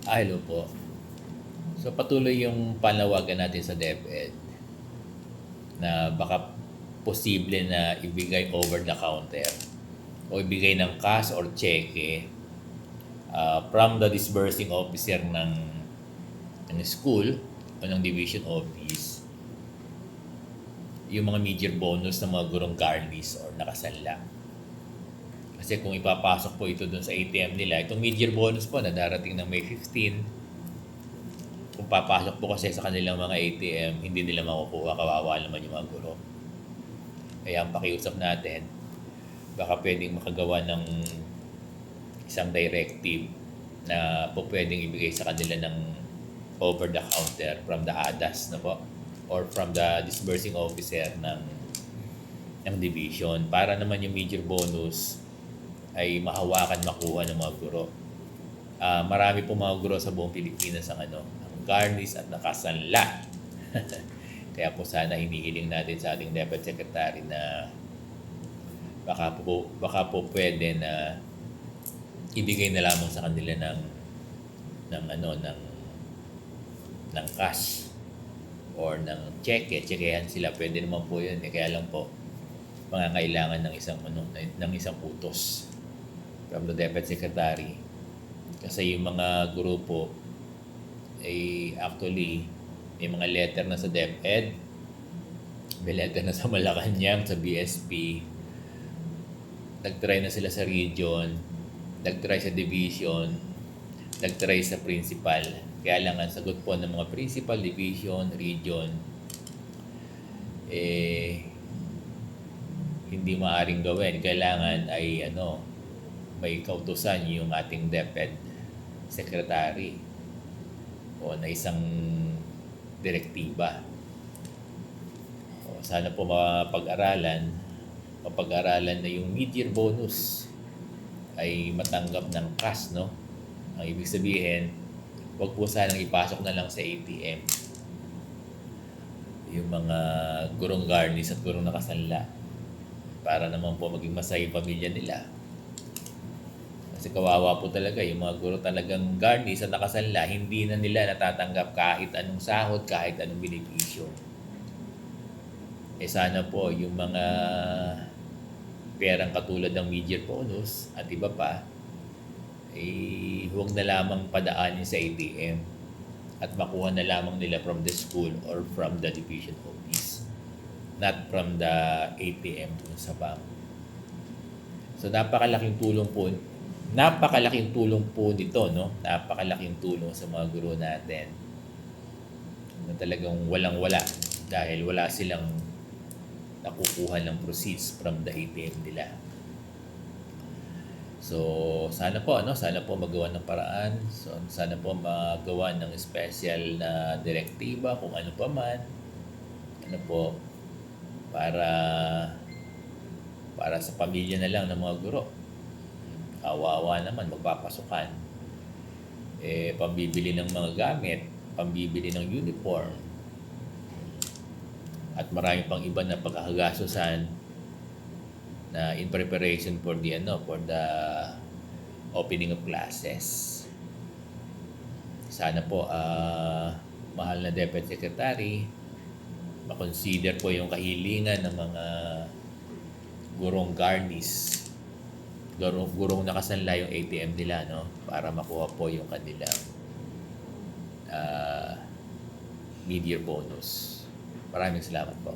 Hello po. So patuloy yung panawagan natin sa DepEd na baka posible na ibigay over the counter o ibigay ng cash or cheque from the disbursing officer ng school o ng division office yung mga major bonus ng mga gurong garnis or nakasanla. Kasi kung ipapasok po ito dun sa ATM nila, itong major bonus po na darating ng May 15, kung papasok po kasi sa kanilang mga ATM, hindi nila makukuha, kawawa naman yung mga guro. Kaya ang pakiusap natin, baka pwedeng makagawa ng isang directive na po pwedeng ibigay sa kanila ng over the counter from the ADAS na po or from the disbursing officer ng division para naman yung major bonus ay mahawakan makuha ng mga guro. Marami po mga guro sa buong Pilipinas ang garnis at nakasanla. Kaya po sana hinihiling natin sa ating Deputy Secretary na baka po pwede na ibigay na lamang sa kanila ng cash or ng chequehan sila. Pwede naman po 'yun. Kaya lang po pangangailangan ng isang utos from the Deputy Secretary. Kasi yung mga grupo ay actually may mga letter na sa DepEd, may letter na sa Malacanang, sa BSP, nag-try na sila sa region, nag-try sa division, nag-try sa principal. Kaya lang ang sagot po ng mga principal, division, region, hindi maaring gawin. Kailangan ay may kautusan yung ating DepEd Secretary o na isang direktiba. Sana po mapag-aralan na yung mid-year bonus ay matanggap ng cash, no? Ang ibig sabihin, wag po sanang ipasok na lang sa ATM yung mga gurong garnis at gurong nakasanla para naman po maging masaya yung pamilya nila. Kasi kawawa po talaga yung mga guro talagang garnis at nakasanla, hindi na nila natatanggap kahit anong sahod, kahit anong benepisyo. Sana po yung mga perang katulad ng mid-year bonus at iba pa, huwag na lamang padaanin sa ATM at makuha na lamang nila from the school or from the division office, not from the ATM dun sa bank. So napakalaking tulong po nito, no? Napakalaking tulong sa mga guro natin na talagang walang-wala dahil wala silang nakukuha ng proceeds from the ATM nila. So, sana po magawa ng paraan. So, sana po magawa ng special na direktiba kung ano pa man. Para sa pamilya na lang ng mga guro. Kawawa naman, magpapasukan. Pambibili ng mga gamit, pambibili ng uniform, at marami pang iba na pagkakagastusan na in preparation for the opening of classes. Sana po mahal na Deputy Secretary, makonsider po yung kahilingan ng mga gurong garnis, gurong nakasanla yung ATM nila, no? Para makuha po yung kanilang mid-year bonus. Maraming salamat po.